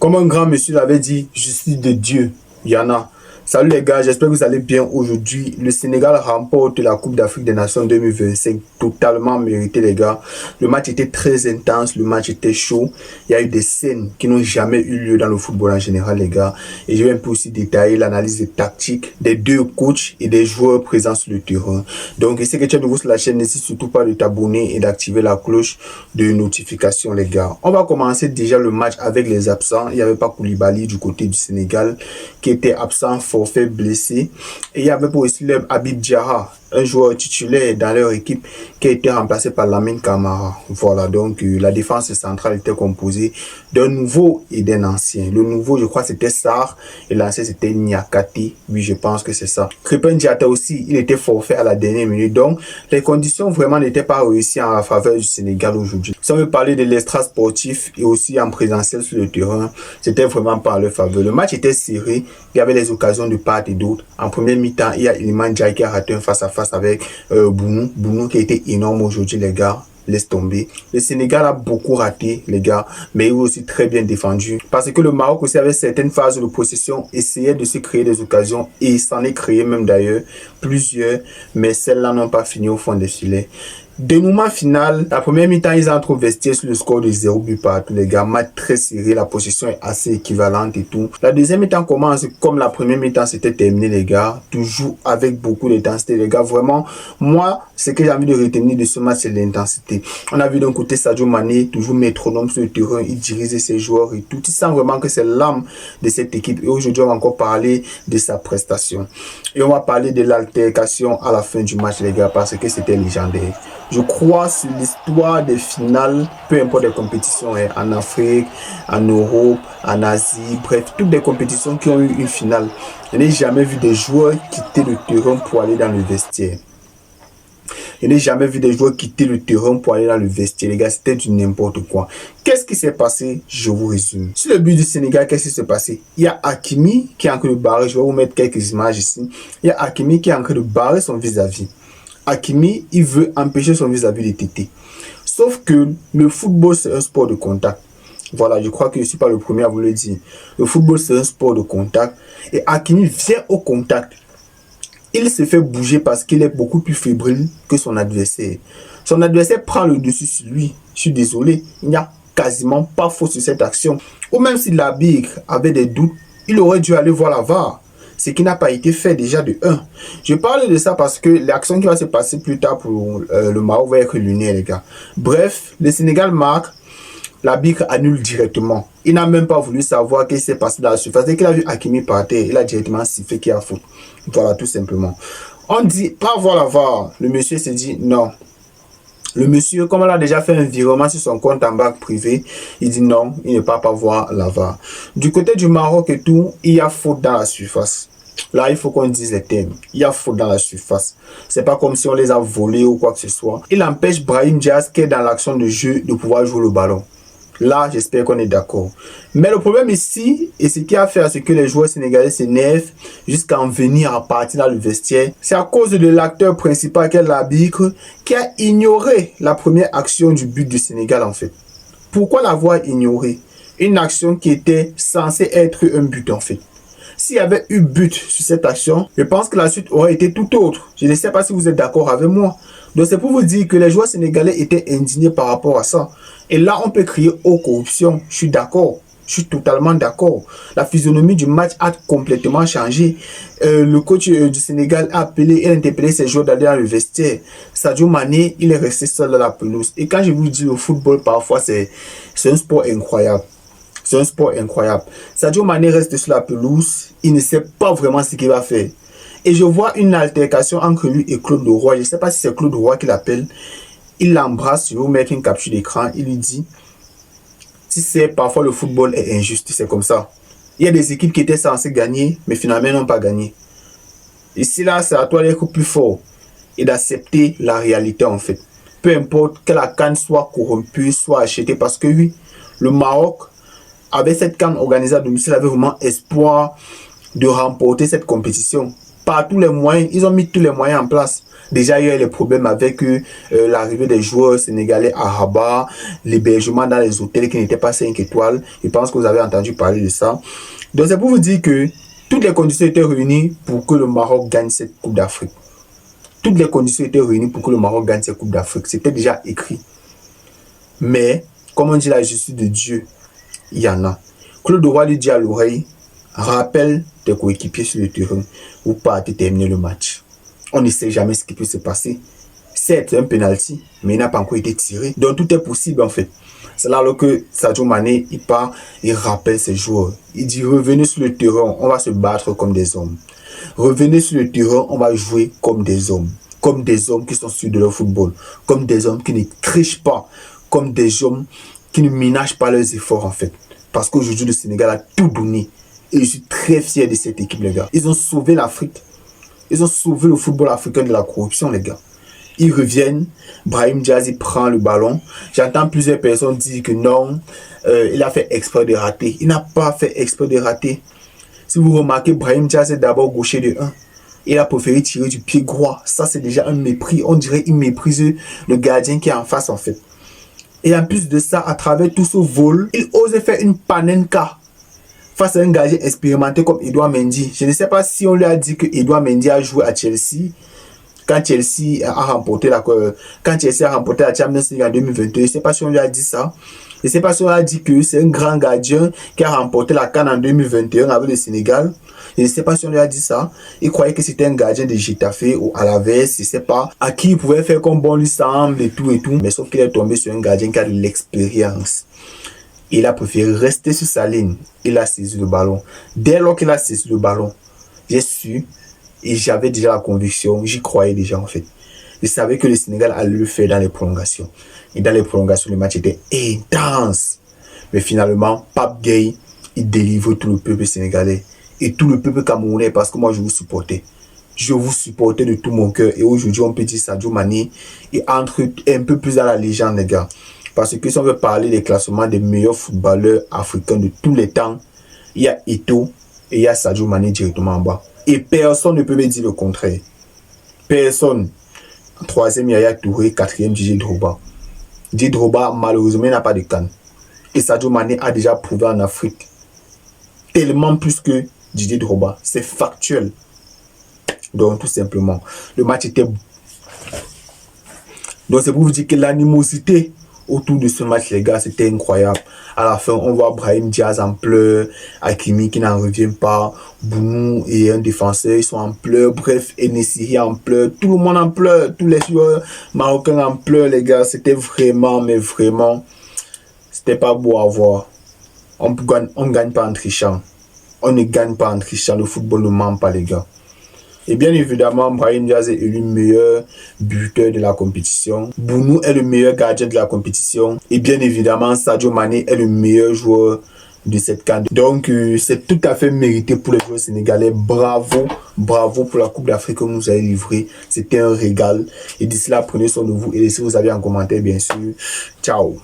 Comme un grand monsieur l'avait dit, je suis de Dieu. Yana. Salut les gars, j'espère que vous allez bien aujourd'hui. Le Sénégal remporte la Coupe d'Afrique des Nations 2025. Totalement mérité les gars. Le match était très intense, le match était chaud. Il y a eu des scènes qui n'ont jamais eu lieu dans le football en général les gars. Et je vais un peu aussi détailler l'analyse des tactiques des deux coachs et des joueurs présents sur le terrain. Donc si tu es nouveau sur la chaîne, n'hésite surtout pas de t'abonner et d'activer la cloche de notification les gars. On va commencer déjà le match avec les absents. Il n'y avait pas Koulibaly du côté du Sénégal qui était absent, forfait, blessé. Et il y avait pour aussi Habib Diarra, un joueur titulaire dans leur équipe qui a été remplacé par Lamine Camara. Voilà, donc la défense centrale était composée d'un nouveau et d'un ancien. Le nouveau, je crois, c'était Sarr et l'ancien, c'était Niakate. Oui, je pense que c'est ça. Krépin Diatta aussi, il était forfait à la dernière minute. Donc, les conditions vraiment n'étaient pas réussies en faveur du Sénégal aujourd'hui. Si on veut parler de l'extra sportif et aussi en présentiel sur le terrain, c'était vraiment pas à leur faveur. Le match était serré, il y avait les occasions de part et d'autre. En première mi-temps, il y a Iliman Ndiaye qui a raté un face-à-face avec Bounou. Bounou qui a été énorme aujourd'hui les gars. Laisse tomber. Le Sénégal a beaucoup raté, les gars, mais il est aussi très bien défendu. Parce que le Maroc aussi avait certaines phases de possession, essayait de se créer des occasions et il s'en est créé même d'ailleurs plusieurs, mais celles-là n'ont pas fini au fond des filets. Dénouement final, la première mi-temps, ils entrent au vestiaire sur le score de 0 but partout. Les gars, match très serré, la position est assez équivalente et tout. La deuxième mi-temps commence comme la première mi-temps s'était terminé, les gars. Toujours avec beaucoup d'intensité, les gars. Vraiment, moi, ce que j'ai envie de retenir de ce match, c'est l'intensité. On a vu d'un côté Sadio Mané, toujours métronome sur le terrain, il dirigeait ses joueurs et tout. Tu sens vraiment que c'est l'âme de cette équipe. Et aujourd'hui, on va encore parler de sa prestation. Et on va parler de l'altercation à la fin du match, les gars, parce que c'était légendaire. Je crois sur l'histoire des finales, peu importe les compétitions, hein, en Afrique, en Europe, en Asie, bref, toutes les compétitions qui ont eu une finale. Je n'ai jamais vu des joueurs quitter le terrain pour aller dans le vestiaire. Je n'ai jamais vu des joueurs quitter le terrain pour aller dans le vestiaire. Les gars, c'était du n'importe quoi. Qu'est-ce qui s'est passé? Je vous résume. Sur le but du Sénégal, qu'est-ce qui s'est passé? Il y a Hakimi qui est en train de barrer. Je vais vous mettre quelques images ici. Il y a Hakimi qui est en train de barrer son vis-à-vis. Hakimi, il veut empêcher son vis-à-vis de téter. Sauf que le football, c'est un sport de contact. Voilà, je crois que je ne suis pas le premier à vous le dire. Le football, c'est un sport de contact. Et Hakimi vient au contact. Il se fait bouger parce qu'il est beaucoup plus fébrile que son adversaire. Son adversaire prend le dessus sur lui. Je suis désolé, il n'y a quasiment pas faute sur cette action. Ou même si l'arbitre avait des doutes, il aurait dû aller voir la VAR. Ce qui n'a pas été fait déjà de 1. Je parle de ça parce que l'action qui va se passer plus tard pour le Maroc va être lunaire, les gars. Bref, le Sénégal marque, l'arbitre annule directement. Il n'a même pas voulu savoir ce qui s'est passé dans la surface. Dès qu'il a vu Hakimi par terre, il a directement sifflé qu'il y a faute. Voilà, tout simplement. On dit, pas voir la VAR. Le monsieur s'est dit, non. Le monsieur, comme il a déjà fait un virement sur son compte en banque privée, il dit non, il ne peut pas voir la VAR. Du côté du Maroc et tout, il y a faute dans la surface. Là, il faut qu'on dise les termes. Il y a faute dans la surface. C'est pas comme si on les a volés ou quoi que ce soit. Il empêche Brahim Diaz, qui est dans l'action de jeu, de pouvoir jouer le ballon. Là, j'espère qu'on est d'accord. Mais le problème ici, et ce qui a fait à ce que les joueurs sénégalais s'énervent jusqu'à en venir à partir dans le vestiaire, c'est à cause de l'acteur principal qui est l'arbitre qui a ignoré la première action du but du Sénégal en fait. Pourquoi l'avoir ignoré? Une action qui était censée être un but en fait. S'il y avait eu but sur cette action, je pense que la suite aurait été tout autre. Je ne sais pas si vous êtes d'accord avec moi. Donc c'est pour vous dire que les joueurs sénégalais étaient indignés par rapport à ça. Et là, on peut crier aux corruption. Je suis d'accord. Je suis totalement d'accord. La physionomie du match a complètement changé. Le coach du Sénégal a appelé et interpellé ses joueurs d'aller dans le vestiaire. Sadio Mané, il est resté seul dans la pelouse. Et quand je vous dis le football, parfois, c'est un sport incroyable. C'est un sport incroyable. Sadio Mané reste sur la pelouse. Il ne sait pas vraiment ce qu'il va faire. Et je vois une altercation entre lui et Claude Leroy. Je ne sais pas si c'est Claude Leroy qui l'appelle. Il l'embrasse. Je vais vous mettre une capture d'écran. Il lui dit, tu sais, parfois le football est injuste. C'est comme ça. Il y a des équipes qui étaient censées gagner, mais finalement n'ont pas gagné. Ici, là, c'est à toi d'être plus fort et d'accepter la réalité, en fait. Peu importe que la CAN soit corrompue, soit achetée. Parce que oui, le Maroc, avec cette CAN organisée à domicile, avait vraiment espoir de remporter cette compétition. par tous les moyens, ils ont mis tous les moyens en place. Déjà, il y a eu les problèmes avec l'arrivée des joueurs sénégalais à Rabat, l'hébergement dans les hôtels qui n'étaient pas 5 étoiles. Je pense que vous avez entendu parler de ça. Donc, c'est pour vous dire que toutes les conditions étaient réunies pour que le Maroc gagne cette Coupe d'Afrique. Toutes les conditions étaient réunies pour que le Maroc gagne cette Coupe d'Afrique. C'était déjà écrit. Mais, comme on dit la justice de Dieu, il y en a. Claude Roy lui dit à l'oreille, rappelle tes coéquipiers sur le terrain ou partez terminer le match. On ne sait jamais ce qui peut se passer. Certes, un penalty, mais il n'a pas encore été tiré. Donc tout est possible en fait. C'est là que Sadio Mané, il part, il rappelle ses joueurs. Il dit, revenez sur le terrain, on va se battre comme des hommes. Revenez sur le terrain, on va jouer comme des hommes. Comme des hommes qui sont sûrs de leur football. Comme des hommes qui ne trichent pas. Comme des hommes qui ne ménagent pas leurs efforts en fait. Parce qu'aujourd'hui, le Sénégal a tout donné. Et je suis très fier de cette équipe, les gars. Ils ont sauvé l'Afrique. Ils ont sauvé le football africain de la corruption, les gars. Ils reviennent. Brahim Diaz, il prend le ballon. J'entends plusieurs personnes dire que non, il a fait exprès de rater. Il n'a pas fait exprès de rater. Si vous remarquez, Brahim Diaz est d'abord gaucher de 1. Il a préféré tirer du pied droit. Ça, c'est déjà un mépris. On dirait qu'il méprise le gardien qui est en face, en fait. Et en plus de ça, à travers tout ce vol, il ose faire une panenka face à un gardien expérimenté comme Edouard Mendy. Je ne sais pas si on lui a dit que Edouard Mendy a joué à Chelsea quand Chelsea a remporté la Champions League en 2022. Je ne sais pas si on lui a dit ça. Je ne sais pas si on lui a dit que c'est un grand gardien qui a remporté la CAN en 2021 avec le Sénégal. Je ne sais pas si on lui a dit ça. Il croyait que c'était un gardien de Getafe ou Alaves, je ne sais pas, à qui il pouvait faire comme bon lui semble et tout et tout. Mais sauf qu'il est tombé sur un gardien qui a de l'expérience. Il a préféré rester sur sa ligne. Il a saisi le ballon. Dès lors qu'il a saisi le ballon, j'ai su et j'avais déjà la conviction, j'y croyais déjà en fait. Je savais que le Sénégal allait le faire dans les prolongations. Et dans les prolongations, le match était intense. Mais finalement, Pape Gueye, il délivre tout le peuple sénégalais et tout le peuple camerounais parce que moi je vous supportais. Je vous supportais de tout mon cœur. Et aujourd'hui, on peut dire Sadio Mané et entre un peu plus dans la légende, les gars. Parce que si on veut parler des classements des meilleurs footballeurs africains de tous les temps, il y a Eto'o et il y a Sadio Mané directement en bas. Et personne ne peut me dire le contraire. Personne. En troisième, il y a Yaya Touré. Quatrième, Didier Drogba. Didier Drogba, malheureusement, il n'a pas de CAN. Et Sadio Mané a déjà prouvé en Afrique. Tellement plus que Didier Drogba. C'est factuel. Donc, tout simplement, le match était... Donc, c'est pour vous dire que l'animosité autour de ce match, les gars, c'était incroyable. À la fin, on voit Brahim Diaz en pleurs, Hakimi qui n'en revient pas, Bounou et un défenseur, ils sont en pleurs, bref, Enesiri en pleurs, tout le monde en pleurs, tous les joueurs marocains en pleurs, les gars. C'était vraiment, mais vraiment, c'était pas beau à voir. On ne gagne pas en trichant. On ne gagne pas en trichant. Le football ne ment pas, les gars. Et bien évidemment, Brahim Diaz est élu meilleur buteur de la compétition. Bounou est le meilleur gardien de la compétition. Et bien évidemment, Sadio Mané est le meilleur joueur de cette CAN. Donc, c'est tout à fait mérité pour les joueurs sénégalais. Bravo, bravo pour la Coupe d'Afrique que vous nous avez livrée. C'était un régal. Et d'ici là, prenez soin de vous et laissez vos avis en commentaire, bien sûr. Ciao.